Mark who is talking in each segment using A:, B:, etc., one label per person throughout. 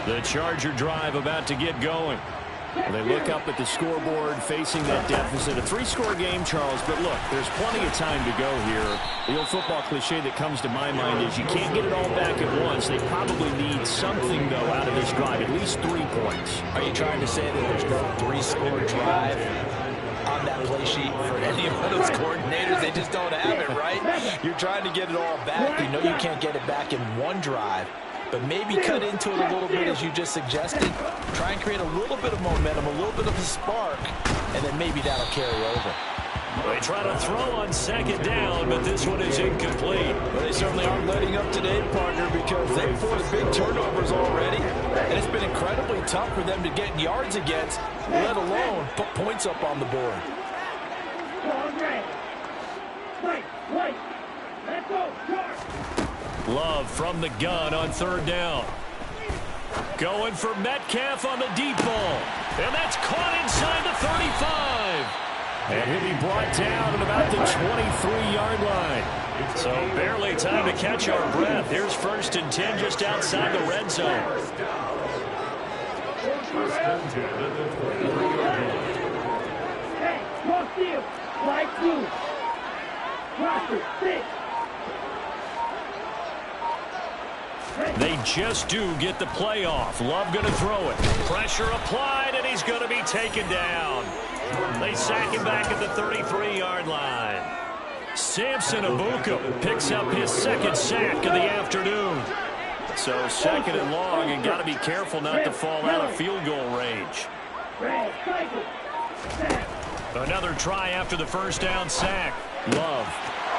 A: The Charger drive about to get going. They look up at the scoreboard facing that deficit. A 3-score game, Charles, but look, there's plenty of time to go here. The old football cliche that comes to my mind is you can't get it all back at once. They probably need something, though, out of this drive, at least 3 points.
B: Are you trying to say that there's no 3-score drive on that play sheet for any of those coordinators? They just don't have it, right? You're trying to get it all back. You know you can't get it back in one drive. But maybe cut into it a little bit, as you just suggested. Try and create a little bit of momentum, a little bit of a spark, and then maybe that'll carry over.
A: They try to throw on second down, but this one is incomplete.
B: Well, they certainly aren't letting up today, partner, because they've forced big turnovers already, and it's been incredibly tough for them to get yards against, let alone put points up on the board.
C: Let's go,
A: Love from the gun on third down. Going for Metcalf on the deep ball. And that's caught inside the 35. And he'll be brought down at about the 23-yard line. So barely time to catch our breath. Here's 1st and 10 just outside the red zone.
C: Hey, cross field, right through. Roster, 6.
A: They just do get the playoff. Love going to throw it. Pressure applied, and he's going to be taken down. They sack him back at the 33-yard line. Samson Abuka picks up his 2nd sack of the afternoon. So 2nd and long, and got to be careful not to fall out of field goal range. Another try after the 1st down sack. Love.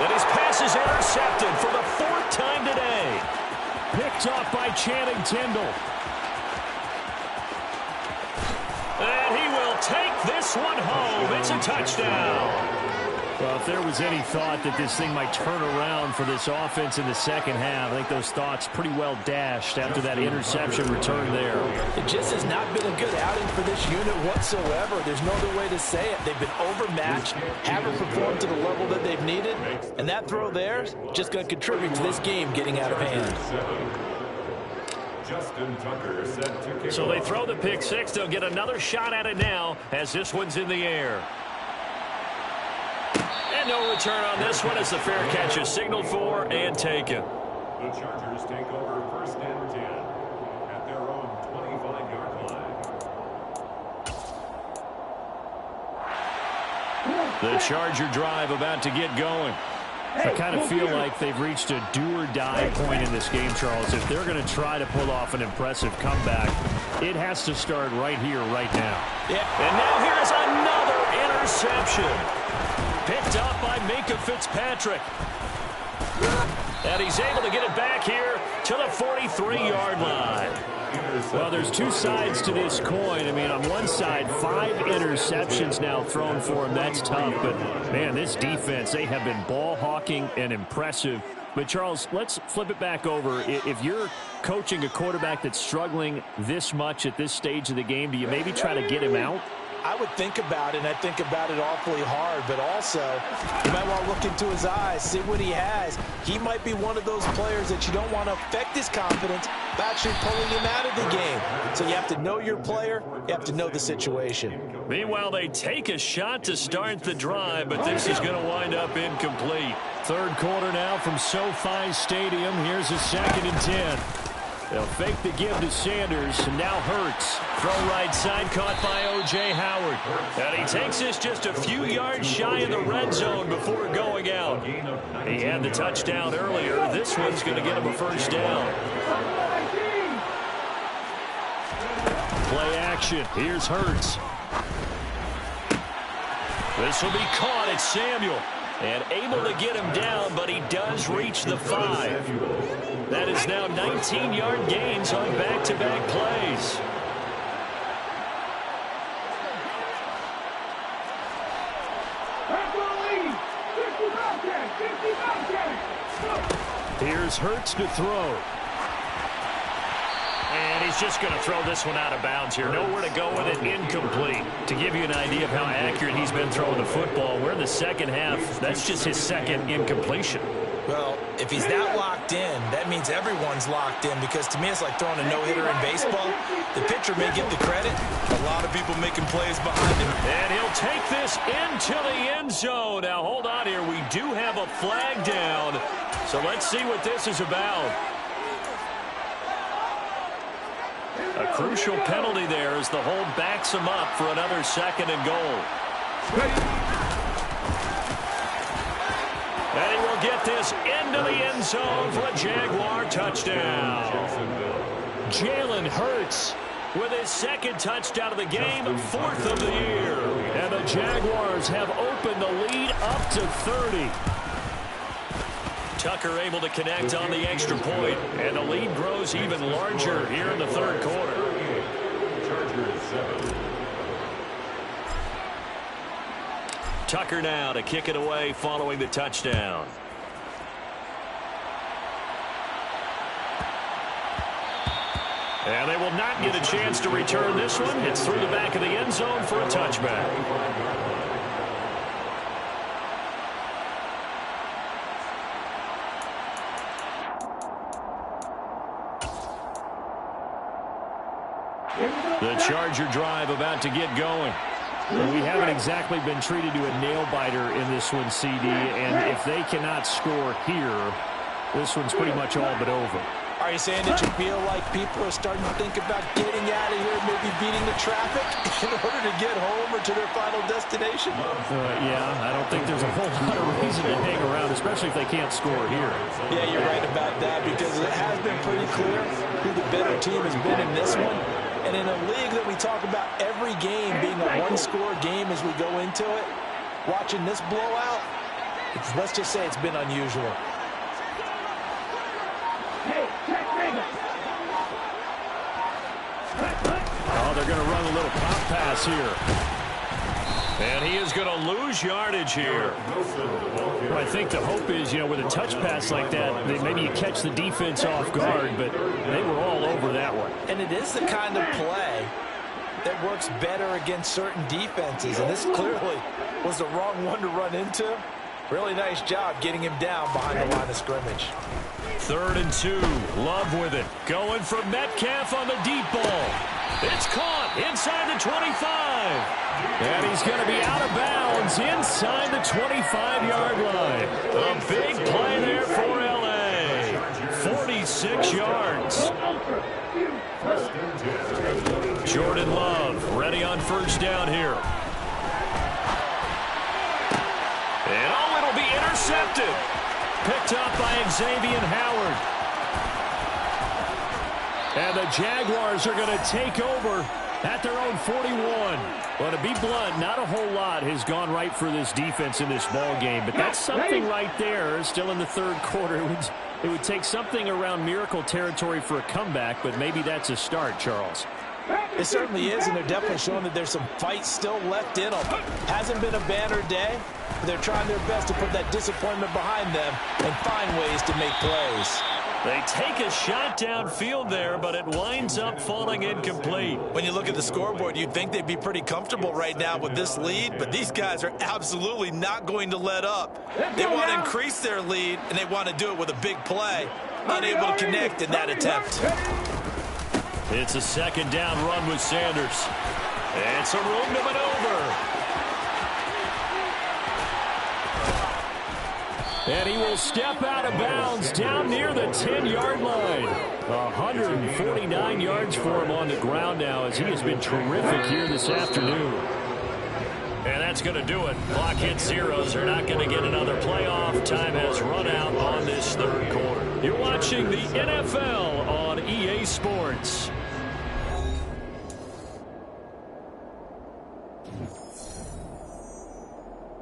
A: And his pass is intercepted for the 4th time today. Picked off by Channing Tindall. And he will take this one home. It's a touchdown. Well, if there was any thought that this thing might turn around for this offense in the second half, I think those thoughts pretty well dashed after that interception return there.
B: It just has not been a good outing for this unit whatsoever. There's no other way to say it. They've been overmatched, haven't performed to the level that they've needed, and that throw there is just going to contribute to this game getting out of hand.
A: So they throw the pick 6. They'll get another shot at it now as this one's in the air. And no return on this one as the fair catch is signaled for and taken.
D: The Chargers take over 1st and 10 at their own 25-yard line.
A: The Charger drive about to get going. I kind of feel like they've reached a do-or-die point in this game, Charles. If they're going to try to pull off an impressive comeback, it has to start right here, right now.
B: Yeah.
A: And now here's another interception. Picked up by Minkah Fitzpatrick. And he's able to get it back here to the 43-yard line. Well, there's 2 sides to this coin. I mean, on one side, 5 interceptions now thrown for him. That's tough. But, man, this defense, they have been ball hawking and impressive. But, Charles, let's flip it back over. If you're coaching a quarterback that's struggling this much at this stage of the game, do you maybe try to get him out?
B: I would think about it, and I think about it awfully hard, but also you might want to look into his eyes, see what he has. He might be one of those players that you don't want to affect his confidence by actually pulling him out of the game. So you have to know your player, you have to know the situation.
A: Meanwhile, they take a shot to start the drive, but this is going to wind up incomplete. 3rd quarter now from SoFi Stadium. Here's a 2nd and 10. They'll fake the give to Sanders, and now Hurts. Throw right side, caught by O.J. Howard. And he takes this just a few yards shy of the red zone before going out. He had the touchdown earlier. This one's going to get him a 1st down. Play action. Here's Hurts. This will be caught at Samuel. And able to get him down, but he does reach the 5. That is now 19-yard gains on back-to-back plays. Here's Hurts to throw. And he's just going to throw this one out of bounds here. Nowhere to go with it, incomplete. To give you an idea of how accurate he's been throwing the football, we're in the second half. That's just his 2nd incompletion.
B: Well, if he's that locked in, that means everyone's locked in, because to me it's like throwing a no-hitter in baseball. The pitcher may get the credit. A lot of people making plays behind him.
A: And he'll take this into the end zone. Now, hold on here. We do have a flag down. So let's see what this is about. A crucial penalty there as the hold backs him up for another 2nd and goal. And he will get this into the end zone for a Jaguar touchdown. Jalen Hurts with his 2nd touchdown of the game, 4th of the year. And the Jaguars have opened the lead up to 30. Tucker able to connect on the extra point, and the lead grows even larger here in the 3rd quarter.
D: Chargers 7.
A: Tucker now to kick it away following the touchdown. And they will not get a chance to return this one. It's through the back of the end zone for a touchback. The Charger drive about to get going.
E: Well, we haven't exactly been treated to a nail-biter in this one, CD, and if they cannot score here, this one's pretty much all but over.
B: Are you saying that you feel like people are starting to think about getting out of here, maybe beating the traffic in order to get home or to their final destination?
E: Yeah, I don't think there's a whole lot of reason to hang around, especially if they can't score here.
B: Yeah, you're right about that, because it has been pretty clear who the better team has been in this one. And in a league that we talk about every game being a one-score game as we go into it, watching this blowout, let's just say it's been unusual.
E: Oh, they're going to run a little pop pass here.
A: And he is going to lose yardage here.
E: Well, I think the hope is, with a touch pass like that, maybe you catch the defense off guard, but they were all over that one.
B: And it is the kind of play that works better against certain defenses, and this clearly was the wrong one to run into. Really nice job getting him down behind the line of scrimmage.
A: 3rd and 2. Love with it. Going for Metcalf on the deep ball. It's caught inside the 25. And he's going to be out of bounds inside the 25-yard line. A big play there for L.A. 46 yards. Jordan Love ready on 1st down here. And it'll be intercepted. Picked up by Xavier Howard. And the Jaguars are going to take over at their own 41. Well, to be blunt, not a whole lot has gone right for this defense in this ball game, but that's something right there. Still in the 3rd quarter. It would take something around miracle territory for a comeback, but maybe that's a start, Charles.
B: It certainly is, and they're definitely showing that there's some fight still left in them. Hasn't been a banner day, but they're trying their best to put that disappointment behind them and find ways to make plays.
A: They take a shot downfield there, but it winds up falling incomplete.
B: When you look at the scoreboard, you'd think they'd be pretty comfortable right now with this lead, but these guys are absolutely not going to let up. They want to increase their lead, and they want to do it with a big play. Unable to connect in that attempt.
A: It's a 2nd down run with Sanders. It's a room to maneuver. And he will step out of bounds down near the 10-yard line. 149 yards for him on the ground now, as he has been terrific here this afternoon. And that's going to do it. Clock hits zeros. They're not going to get another playoff. Time has run out on this 3rd quarter. You're watching the NFL on EA Sports.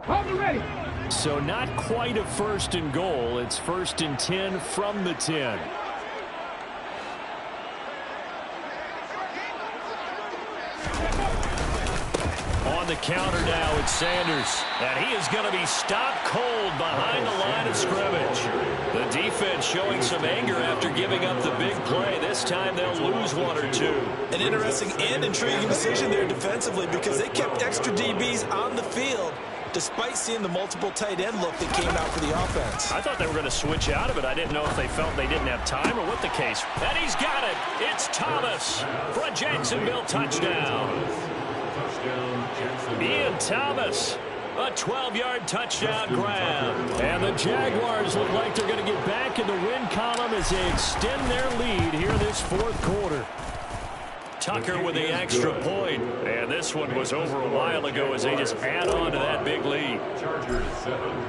C: Ready.
E: So not quite a 1st and goal. It's 1st and 10 from the 10.
A: On the counter now, it's Sanders. And he is going to be stopped cold behind the line of scrimmage. The defense showing some anger after giving up the big play. This time they'll lose 1 or 2.
B: An interesting and intriguing decision there defensively, because they kept extra DBs on the field despite seeing the multiple tight end look that came out for the offense.
E: I thought they were going to switch out of it. I didn't know if they felt they didn't have time or what the case.
A: And he's got it. It's Thomas for a Jacksonville touchdown. Ian Thomas, a 12-yard touchdown grab.
E: And the Jaguars look like they're going to get back in the win column as they extend their lead here this fourth quarter.
A: Tucker with the extra point. And this one was over a while ago as they just add on to that big lead.
D: Chargers 7.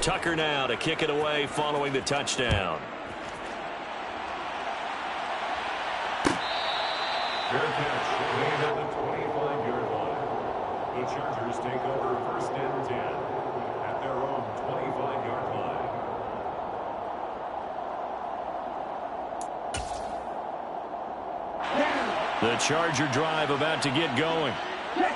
A: Tucker now to kick it away following the touchdown.
D: Fair catch made at the 25-yard line. The Chargers take over first and 10 at their own 25-yard line.
A: The Charger drive about to get going.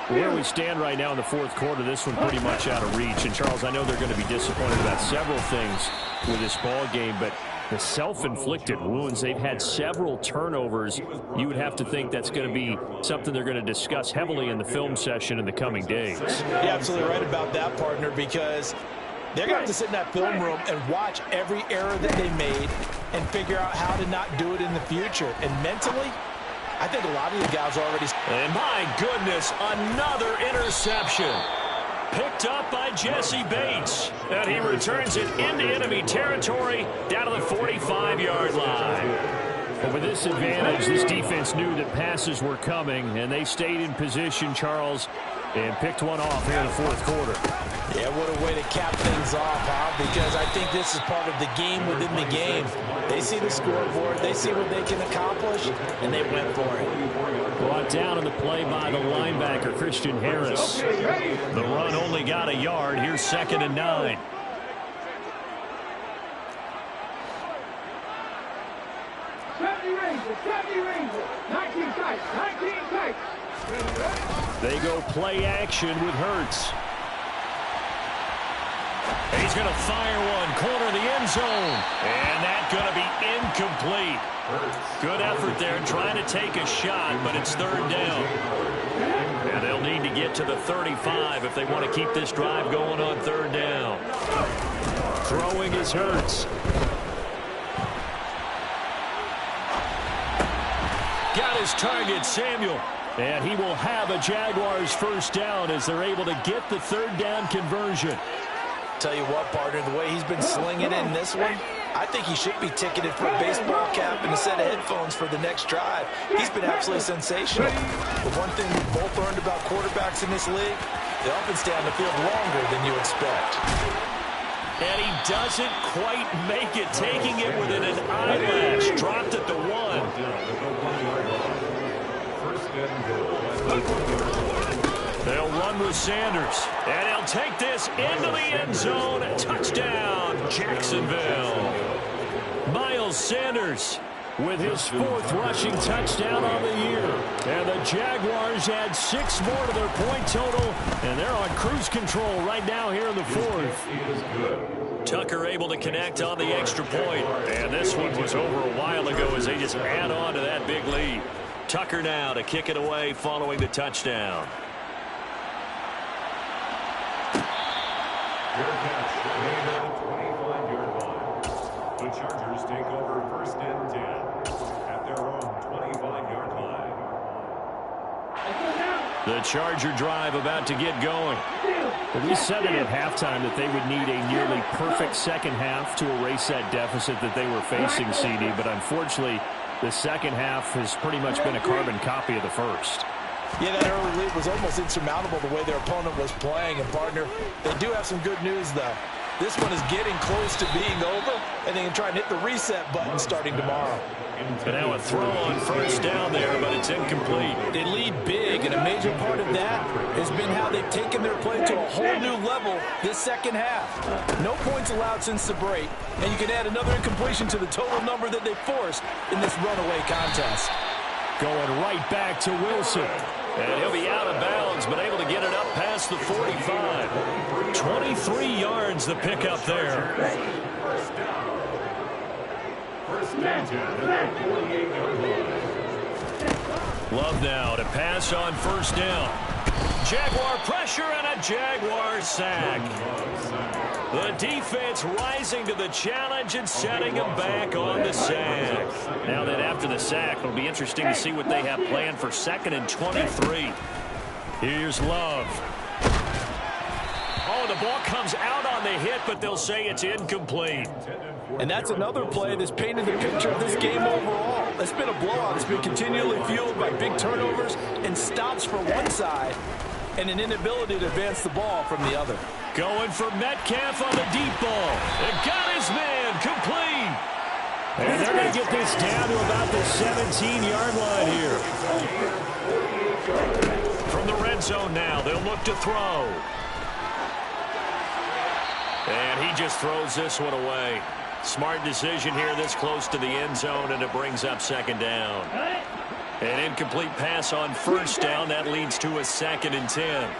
E: Where we stand right now in the fourth quarter, this one pretty much out of reach. And, Charles, I know they're going to be disappointed about several things with this ball game, but the self-inflicted wounds, they've had several turnovers. You would have to think that's going to be something they're going to discuss heavily in the film session in the coming days.
B: You're absolutely right about that, partner, because they're going to have to sit in that film room and watch every error that they made and figure out how to not do it in the future. And mentally, I think a lot of the guys already...
A: And my goodness, another interception. Picked up by Jesse Bates. And he returns it into enemy territory down to the 45-yard line.
E: But with this advantage, this defense knew that passes were coming, and they stayed in position, Charles, and picked one off here in the fourth quarter.
B: Yeah, what a way to cap things off, huh? Because I think this is part of the game within the game. They see the scoreboard, they see what they can accomplish, and they went for it.
E: Brought down in the play by the linebacker, Christian Harris.
A: The run only got a yard. Here's 2nd and 9.
E: They go play action with Hurts.
A: He's going to fire one, corner of the end zone. And that's going to be incomplete. Good effort there trying to take a shot, but it's 3rd down. And they'll need to get to the 35 if they want to keep this drive going on 3rd down.
E: Throwing is Hurts.
A: Got his target, Samuel.
E: And he will have a Jaguars first down as they're able to get the 3rd down conversion.
B: Tell you what, partner, the way he's been slinging in this one, I think he should be ticketed for a baseball cap and a set of headphones for the next drive. He's been absolutely sensational. The one thing we've both learned about quarterbacks in this league, they often stay on the field longer than you expect.
A: And he doesn't quite make it, taking it within an eyelash. Dropped at the 1. They'll run with Sanders. And he'll take this into the end zone. Touchdown, Jacksonville. Miles Sanders with his 4th rushing touchdown on the year. And the Jaguars add 6 more to their point total. And they're on cruise control right now here in the 4th. Tucker able to connect on the extra point. And this one was over a while ago as they just add on to that big lead. Tucker now to kick it away following the touchdown.
D: Fair catch made at the 25-yard line. The Chargers take over first and 10 at their own 25-yard line.
A: The Charger drive about to get going.
E: Well, we said it at halftime that they would need a nearly perfect second half to erase that deficit that they were facing, CD. But unfortunately, the second half has pretty much been a carbon copy of the first.
B: Yeah, that early lead was almost insurmountable the way their opponent was playing. And, partner, they do have some good news, though. This one is getting close to being over, and they can try and hit the reset button starting tomorrow.
A: And now a throw on first down there, but it's incomplete.
B: They lead big, and a major part of that has been how they've taken their play to a whole new level this second half. No points allowed since the break, and you can add another incompletion to the total number that they forced in this runaway contest.
E: Going right back to Wilson.
A: And he'll be out of bounds, but able to get it up past the 45. 23 yards the pickup there.
D: First and 10 at the 48-yard line.
A: Love now to pass on first down. Jaguar pressure and a Jaguar sack. The defense rising to the challenge and setting him back on the sack.
E: Now that after the sack, it'll be interesting to see what they have planned for 2nd and 23. Here's Love.
A: Oh, the ball comes out on the hit, but they'll say it's incomplete.
B: And that's another play that's painted the picture of this game overall. It's been a blowout. It's been continually fueled by big turnovers and stops for one side and an inability to advance the ball from the other.
A: Going for Metcalf on the deep ball. It got his man complete.
E: And they're going to get this down to about the 17-yard line here.
A: From the red zone now, they'll look to throw. And he just throws this one away. Smart decision here this close to the end zone, and it brings up 2nd down. An incomplete pass on 1st down. That leads to a 2nd and 10.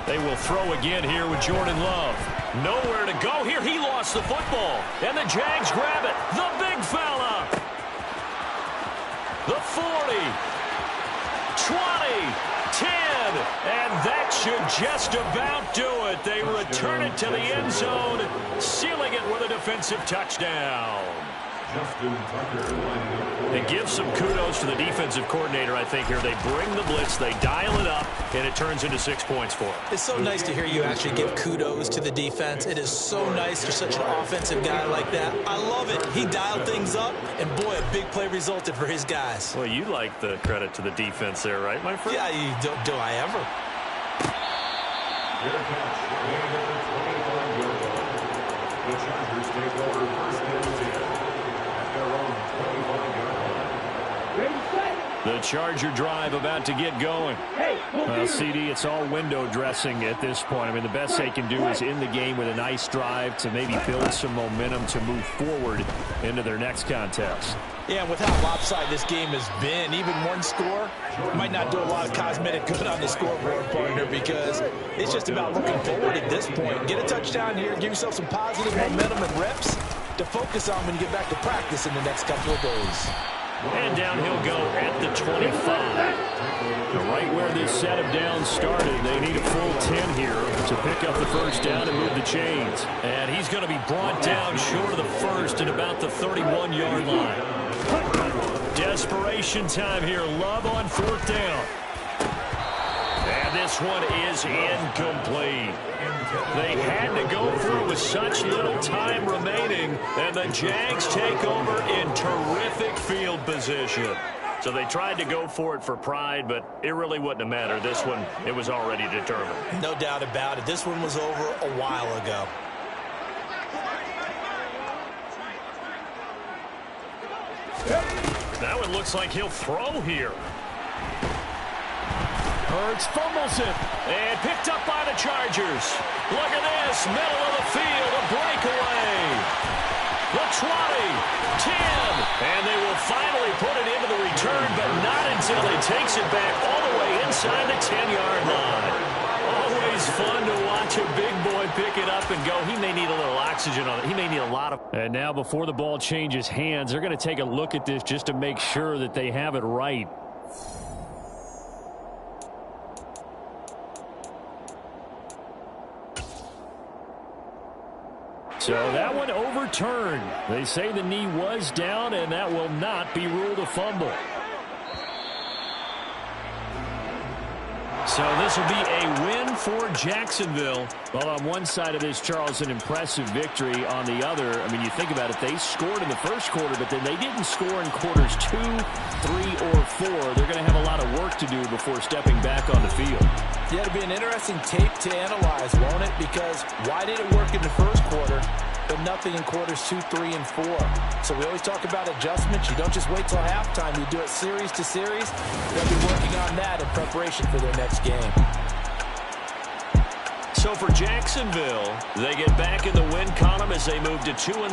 A: They will throw again here with Jordan Love. Nowhere to go here. He lost the football. And the Jags grab it. The big fella. The 40. 20. 10. And that should just about do it. They return it to the end zone, sealing it with a defensive touchdown. It gives some kudos to the defensive coordinator, I think, here. They bring the blitz, they dial it up, and it turns into 6 points for them.
B: It's so nice to hear you actually give kudos to the defense. It is so nice you're such an offensive guy like that. I love it. He dialed things up, and boy, a big play resulted for his guys.
A: Well, you like the credit to the defense there, right, my friend?
B: Yeah, do I ever?
D: The Chargers take over 1st and 10 at their own 25-yard line.
C: Ready, set.
E: The Charger drive about to get going. Well, CD, it's all window dressing at this point. I mean, the best they can do is in the game with a nice drive to maybe build some momentum to move forward into their next contest.
B: Yeah, and with how lopsided this game has been, even one score might not do a lot of cosmetic good on the scoreboard, partner, because it's just about looking forward at this point. Get a touchdown here, give yourself some positive momentum and reps to focus on when you get back to practice in the next couple of days.
A: And down he'll go at the 25.
E: Right where this set of downs started, they need a full 10 here to pick up the 1st down and move the chains.
A: And he's going to be brought down short of the 1st at about the 31-yard line. Desperation time here. Love on 4th down. And this one is incomplete. They had to go for it with such little time remaining, and the Jags take over in terrific field position. So they tried to go for it for pride, but it really wouldn't have mattered. This one, it was already determined.
B: No doubt about it. This one was over a while ago.
A: Now it looks like he'll throw here.
E: Hurts fumbles it.
A: And picked up by the Chargers. Look at this. Middle of the field. A breakaway. The 20. 10. And they will finally put it into the return, but not until he takes it back all the way inside the 10-yard line. Always fun to watch a big boy pick it up and go. He may need a little oxygen on it. He may need a lot of...
E: And now before the ball changes hands, they're going to take a look at this just to make sure that they have it right. So that one overturned. They say the knee was down, and that will not be ruled a fumble. So this will be a win for Jacksonville. Well, on one side of this, Charles, an impressive victory. On the other, I mean, you think about it, they scored in the first quarter, but then they didn't score in quarters 2, 3, or 4. They're going to have a lot of work to do before stepping back on the field.
B: Yeah, it'll be an interesting tape to analyze, won't it? Because why did it work in the first quarter, but nothing in quarters 2, 3, and 4? So we always talk about adjustments. You don't just wait till halftime. You do it series to series. They'll be working on that in preparation for their next game.
A: So for Jacksonville, they get back in the win column as they move to 2-1.